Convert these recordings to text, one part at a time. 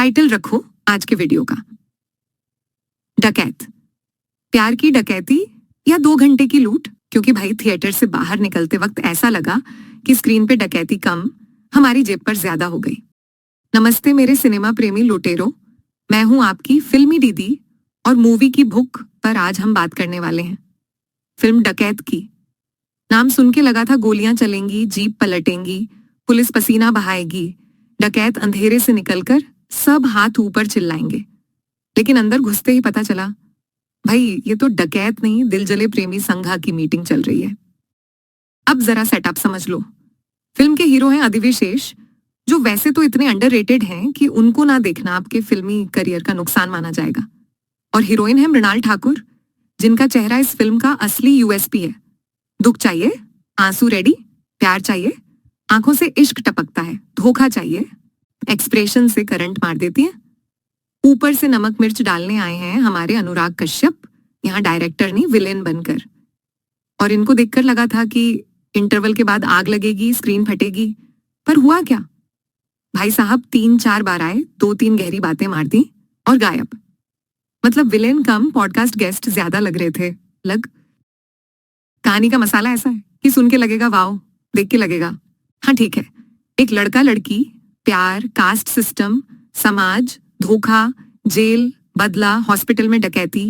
Title रखो आज के वीडियो का, डकैत। प्यार की डकैती या 2 घंटे की लूट? क्योंकि भाई थिएटर से बाहर निकलते वक्त ऐसा लगा कि स्क्रीन पे डकैती कम, हमारी जेब पर ज्यादा हो गई। नमस्ते मेरे सिनेमा प्रेमी लुटेरो, मैं हूं आपकी फिल्मी दीदी और मूवी की भूख पर आज हम बात करने वाले हैं फिल्म डकैत की। नाम सुन के लगा था गोलियां चलेंगी, जीप पलटेंगी, पुलिस पसीना बहाएगी, डकैत अंधेरे से निकलकर सब हाथ ऊपर चिल्लाएंगे। लेकिन अंदर घुसते ही पता चला भाई ये तो डकैत नहीं, दिल जले प्रेमी संघा की मीटिंग चल रही है। अब जरा सेटअप समझ लो। फिल्म के हीरो हैं अधिविशेष, जो वैसे तो इतने अंडररेटेड हैं कि उनको ना देखना आपके फिल्मी करियर का नुकसान माना जाएगा। और हीरोइन है मृणाल ठाकुर, जिनका चेहरा इस फिल्म का असली यूएसपी है। दुख चाहिए, आंसू रेडी, प्यार चाहिए, आंखों से इश्क टपकता है, धोखा चाहिए, एक्सप्रेशन से करंट मार देती है। ऊपर से नमक मिर्च डालने आए हैं हमारे अनुराग कश्यप, यहाँ डायरेक्टर नहीं विलेन बनकर। और इनको देखकर लगा था कि इंटरवल के बाद आग लगेगी, स्क्रीन फटेगी, पर हुआ क्या? भाई साहब 3-4 बार आए, 2-3 गहरी बातें मार दी और गायब। मतलब विलेन कम पॉडकास्ट गेस्ट ज्यादा लग रहे थे। कहानी का मसाला ऐसा है कि सुन के लगेगा वाओ, देख के लगेगा हाँ ठीक है। एक लड़का लड़की, प्यार, कास्ट सिस्टम, समाज, धोखा, जेल, बदला, हॉस्पिटल में डकैती,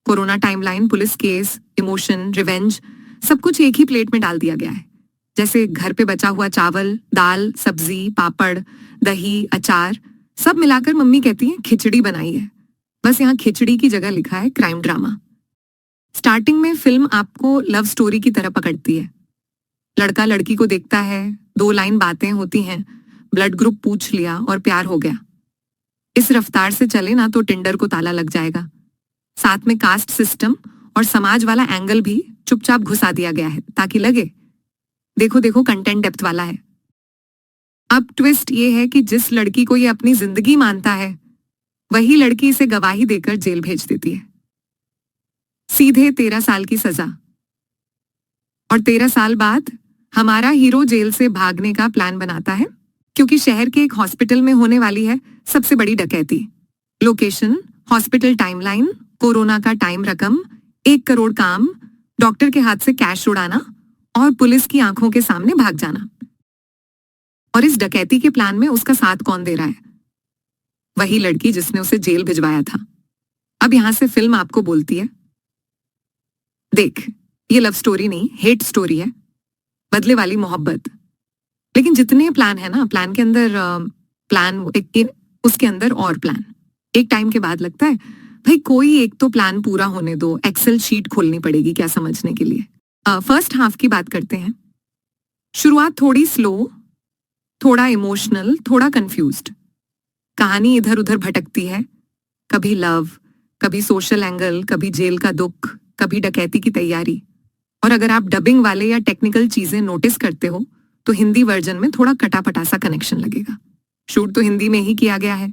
corona timeline, police case, emotion, revenge, सब कुछ एक ही प्लेट में डाल दिया गया है। जैसे घर पे बचा हुआ चावल, दाल, सब्जी, पापड़, दही, अचार सब मिलाकर मम्मी कहती है खिचड़ी बनाई है। बस यहाँ खिचड़ी की जगह लिखा है क्राइम ड्रामा। स्टार्टिंग में फिल्म आपको लव स्टोरी की तरह पकड़ती है। लड़का लड़की को देखता है, 2 लाइन बातें होती हैं, ब्लड ग्रुप पूछ लिया और प्यार हो गया। इस रफ्तार से चले ना तो टिंडर को ताला लग जाएगा। साथ में कास्ट सिस्टम और समाज वाला एंगल भी चुपचाप घुसा दिया गया है ताकि लगे देखो देखो कंटेंट डेप्थ वाला है। अब ट्विस्ट ये है कि जिस लड़की को ये अपनी जिंदगी मानता है, वही लड़की इसे गवाही देकर जेल भेज देती है। सीधे 13 साल की सजा। और 13 साल बाद हमारा हीरो जेल से भागने का प्लान बनाता है, क्योंकि शहर के एक हॉस्पिटल में होने वाली है सबसे बड़ी डकैती। लोकेशन, हॉस्पिटल टाइमलाइन, कोरोना का टाइम रकम, 1 करोड़ काम, डॉक्टर के हाथ से कैश उड़ाना और पुलिस की आंखों के सामने भाग जाना। और इस डकैती के प्लान में उसका साथ कौन दे रहा है? वही लड़की जिसने उसे जेल भिजवाया था। अब यहां से फिल्म आपको बोलती है देख, ये लव स्टोरी नहीं, हेट स्टोरी है, बदले वाली मोहब्बत। लेकिन जितने प्लान है ना, प्लान के अंदर प्लान, उसके अंदर और प्लान। एक टाइम के बाद लगता है भाई कोई एक तो प्लान पूरा होने दो, एक्सेल शीट खोलनी पड़ेगी क्या समझने के लिए। फर्स्ट हाफ की बात करते हैं। शुरुआत थोड़ी स्लो, थोड़ा इमोशनल, थोड़ा कंफ्यूज्ड। कहानी इधर उधर भटकती है, कभी लव, कभी सोशल एंगल, कभी जेल का दुख, कभी डकैती की तैयारी। और अगर आप डबिंग वाले या टेक्निकल चीजें नोटिस करते हो तो हिंदी वर्जन में थोड़ा कटापटा सा कनेक्शन लगेगा। शूट तो हिंदी में ही किया गया है,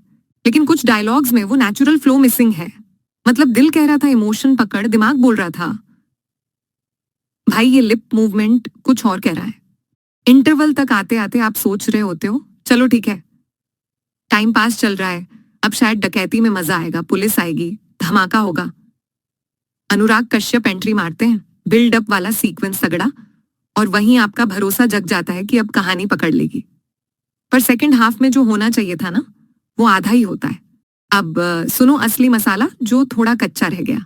लेकिन कुछ डायलॉग्स में वो नेचुरल फ्लो मिसिंग है। मतलब दिल कह रहा था इमोशन पकड़, दिमाग बोल रहा था भाई ये लिप मूवमेंट कुछ और कह रहा है। इंटरवल तक आते आते आप सोच रहे होते हो चलो ठीक है, टाइम पास चल रहा है, अब शायद डकैती में मजा आएगा, पुलिस आएगी, धमाका होगा। अनुराग कश्यप एंट्री मारते हैं, बिल्डअप वाला सीक्वेंस तगड़ा, और वहीं आपका भरोसा जग जाता है कि अब कहानी पकड़ लेगी। पर सेकंड हाफ में जो होना चाहिए था ना, वो आधा ही होता है। अब सुनो असली मसाला जो थोड़ा कच्चा रह गया।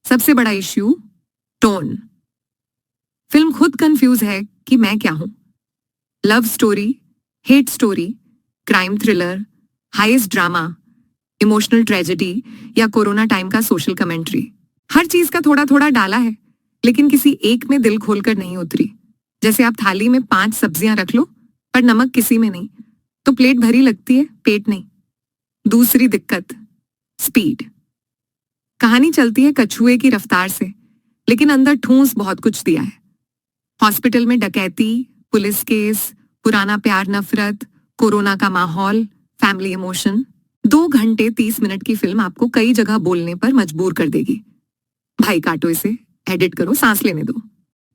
सबसे बड़ा इश्यू टोन। फिल्म खुद कंफ्यूज है कि मैं क्या हूं। Love story, hate story, crime thriller, highest drama, emotional tragedy या कोरोना टाइम का सोशल कमेंट्री, हर चीज का थोड़ा थोड़ा डाला है, लेकिन किसी एक में दिल खोलकर नहीं उतरी। जैसे आप थाली में 5 सब्जियां रख लो पर नमक किसी में नहीं, तो प्लेट भरी लगती है, पेट नहीं। दूसरी दिक्कत स्पीड। कहानी चलती है कछुए की रफ्तार से, लेकिन अंदर ठूंस बहुत कुछ दिया है। हॉस्पिटल में डकैती, पुलिस केस, पुराना प्यार नफरत, कोरोना का माहौल, फैमिली इमोशन। 2 घंटे 30 मिनट की फिल्म आपको कई जगह बोलने पर मजबूर कर देगी। भाई काटो इसे, एडिट करो, सांस लेने दो।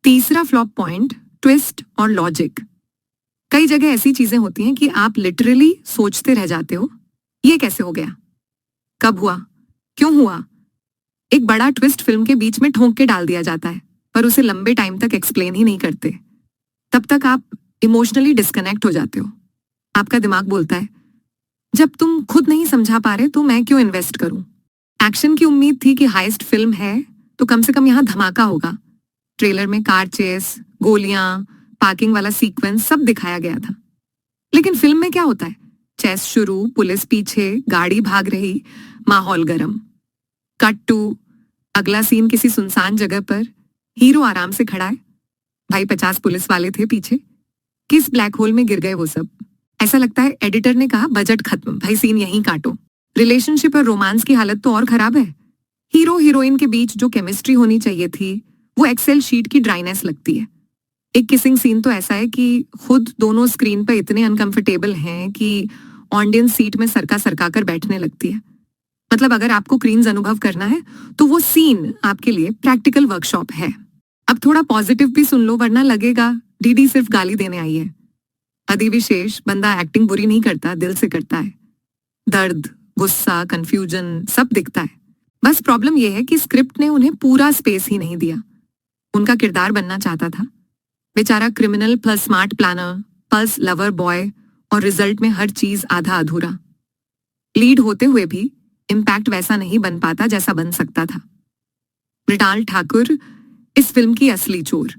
तीसरा फ्लॉप पॉइंट ट्विस्ट और लॉजिक। कई जगह ऐसी चीजें होती हैं कि आप लिटरली सोचते रह जाते हो ये कैसे हो गया? कब हुआ? क्यों हुआ? एक बड़ा ट्विस्ट फिल्म के बीच में ठोक के डाल दिया जाता है, पर उसे लंबे टाइम तक एक्सप्लेन ही नहीं करते। तब तक आप इमोशनली डिस्कनेक्ट हो जाते हो। आपका दिमाग बोलता है, जब तुम खुद नहीं समझा पा रहे तो मैं क्यों इन्वेस्ट करूं? एक्शन की उम्मीद थी कि हाइस्ट फिल्म है तो कम से कम यहाँ धमाका होगा। ट्रेलर में कार चेस, गोलियां, पार्किंग वाला सीक्वेंस सब दिखाया गया था। लेकिन फिल्म में क्या होता है? चेस शुरू, पुलिस पीछे, गाड़ी भाग रही, माहौल गरम। कट टू अगला सीन किसी सुनसान जगह पर, हीरो आराम से खड़ा है। भाई 50 पुलिस वाले थे पीछे। किस ब्लैक होल में गिर गए वो सब? ऐसा लगता है एडिटर ने कहा बजट खत्म, भाई सीन यहीं काटो। रिलेशनशिप और रोमांस की हालत तो और खराब है। हीरो हीरोइन के बीच जो केमिस्ट्री होनी चाहिए थी वो एक्सेल शीट की ड्राइनेस लगती है। एक किसिंग सीन तो ऐसा है कि खुद दोनों स्क्रीन पर इतने अनकंफर्टेबल हैं कि ऑडियंस सीट में सरका कर बैठने लगती है। मतलब अगर आपको क्रींज अनुभव करना है तो वो सीन आपके लिए प्रैक्टिकल वर्कशॉप है। अब थोड़ा पॉजिटिव भी सुन लो वरना लगेगा डीडी सिर्फ गाली देने आई है। अधिविशेष बंदा एक्टिंग बुरी नहीं करता, दिल से करता है। दर्द, गुस्सा, कंफ्यूजन सब दिखता है। बस प्रॉब्लम यह है कि स्क्रिप्ट ने उन्हें पूरा स्पेस ही नहीं दिया। उनका किरदार बनना चाहता था। बेचारा criminal plus smart planner plus lover boy और रिजल्ट में हर चीज आधा अधूरा। लीड होते हुए भी इम्पैक्ट वैसा नहीं बन पाता जैसा बन सकता था। मृणाल ठाकुर इस फिल्म की असली चोर।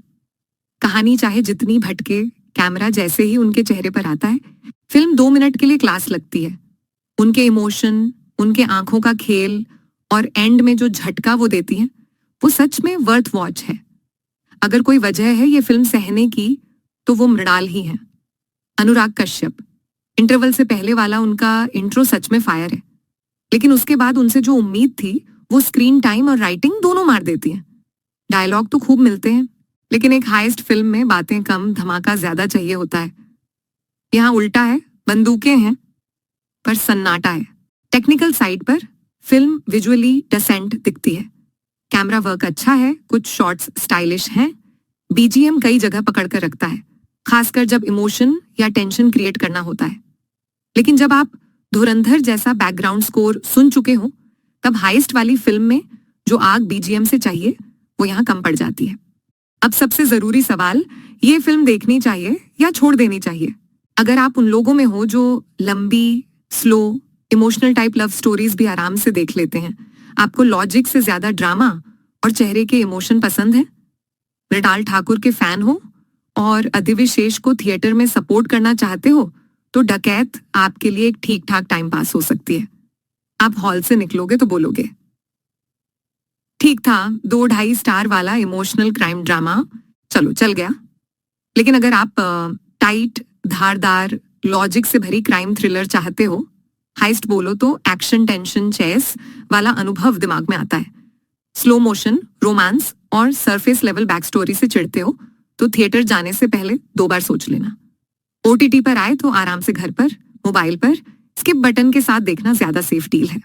कहानी चाहे जितनी भटके, कैमरा जैसे ही उनके चेहरे पर आता है फिल्म 2 मिनट के लिए क्लास लगती है। उनके इमोशन, उनके आंखों का खेल और एंड में जो झटका वो देती हैं वो सच में वर्थ वॉच है। अगर कोई वजह है ये फिल्म सहने की तो वो मृणाल ही है। अनुराग कश्यप, इंटरवल से पहले वाला उनका इंट्रो सच में फायर है, लेकिन उसके बाद उनसे जो उम्मीद थी वो स्क्रीन टाइम और राइटिंग दोनों मार देती है। डायलॉग तो खूब मिलते हैं लेकिन एक हाईएस्ट फिल्म में बातें कम, धमाका ज्यादा चाहिए होता है। यहाँ उल्टा है, बंदूकें हैं पर सन्नाटा है। टेक्निकल साइड पर फिल्म विजुअली डिसेंट दिखती है। कैमरा वर्क अच्छा है, कुछ शॉट्स स्टाइलिश हैं, बीजीएम कई जगह पकड़ कर रखता है, खासकर जब इमोशन या टेंशन क्रिएट करना होता है। लेकिन जब आप धुरंधर जैसा बैकग्राउंड स्कोर सुन चुके हो तब हाईएस्ट वाली फिल्म में जो आग बीजीएम से चाहिए वो यहाँ कम पड़ जाती है। अब सबसे जरूरी सवाल, ये फिल्म देखनी चाहिए या छोड़ देनी चाहिए? अगर आप उन लोगों में हो जो लंबी, slow, emotional type love stories भी आराम से देख लेते हैं, आपको लॉजिक से ज्यादा ड्रामा और चेहरे के इमोशन पसंद है, मृणाल ठाकुर के फैन हो और अधिविशेष को थिएटर में सपोर्ट करना चाहते हो तो डकैत आपके लिए एक ठीक ठाक टाइम पास हो सकती है। आप हॉल से निकलोगे तो बोलोगे ठीक था, 2-2.5 स्टार वाला इमोशनल क्राइम ड्रामा चलो चल गया। लेकिन अगर आप टाइट, धारदार, लॉजिक से भरी क्राइम थ्रिलर चाहते हो, हाइस्ट बोलो तो एक्शन, टेंशन, चेस वाला अनुभव दिमाग में आता है। स्लो मोशन, रोमांस और सरफेस लेवल बैक स्टोरी से चिढ़ते हो तो थिएटर जाने से पहले 2 बार सोच लेना। ओटीटी पर आए तो आराम से घर पर, मोबाइल पर स्किप बटन के साथ देखना ज्यादा सेफ डील है।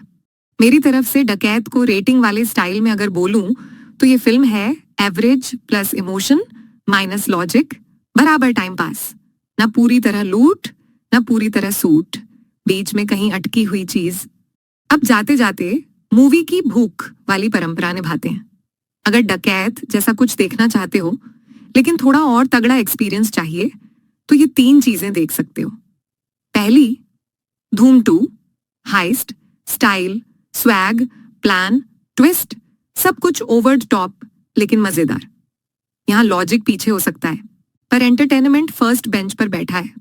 मेरी तरफ से डकैत को रेटिंग वाले स्टाइल में अगर बोलूं तो ये फिल्म है average plus emotion minus logic बराबर टाइम पास। ना पूरी तरह लूट, ना पूरी तरह सूट, बीच में कहीं अटकी हुई चीज। अब जाते जाते मूवी की भूख वाली परंपरा निभाते हैं। अगर डकैत जैसा कुछ देखना चाहते हो लेकिन थोड़ा और तगड़ा एक्सपीरियंस चाहिए तो ये 3 चीजें देख सकते हो। पहली, Dhoom 2, heist, style, swag, plan, twist, सब कुछ ओवर द टॉप लेकिन मजेदार। यहाँ लॉजिक पीछे हो सकता है पर एंटरटेनमेंट फर्स्ट बेंच पर बैठा है।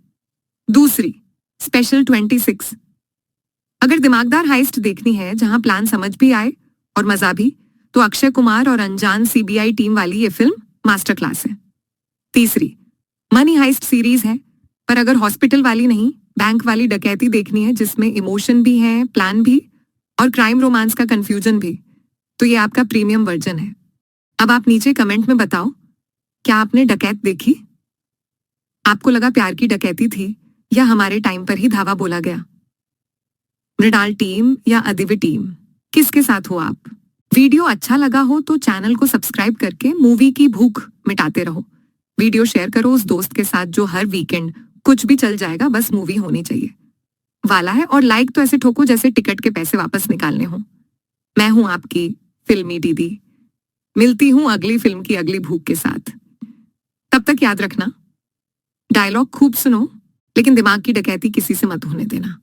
दूसरी, स्पेशल 26। अगर दिमागदार हाइस्ट देखनी है जहां प्लान समझ भी आए और मजा भी, तो अक्षय कुमार और अनजान सीबीआई टीम वाली ये फिल्म मास्टर क्लास है। तीसरी, मनी हाइस्ट सीरीज है, पर अगर हॉस्पिटल वाली नहीं, बैंक वाली डकैती देखनी है जिसमें इमोशन भी है, प्लान भी और क्राइम रोमांस का कंफ्यूजन भी, तो ये आपका प्रीमियम वर्जन है। अब आप नीचे कमेंट में बताओ, क्या आपने डकैत देखी? आपको लगा प्यार की डकैती थी या हमारे टाइम पर ही धावा बोला गया? मृणाल टीम या अधिवि टीम, किसके साथ हो आप? वीडियो अच्छा लगा हो तो चैनल को सब्सक्राइब करके मूवी की भूख मिटाते रहो। वीडियो शेयर करो उस दोस्त के साथ जो हर वीकेंड कुछ भी चल जाएगा, बस मूवी होनी चाहिए। वाला है और लाइक तो ऐसे ठोको जैसे टिकट के पैसे वापस निकालने हो। मैं हूं आपकी फिल्मी दीदी, मिलती हूं अगली फिल्म की अगली भूख के साथ। तब तक याद रखना, डायलॉग खूब सुनो लेकिन दिमाग की डकैती किसी से मत होने देना।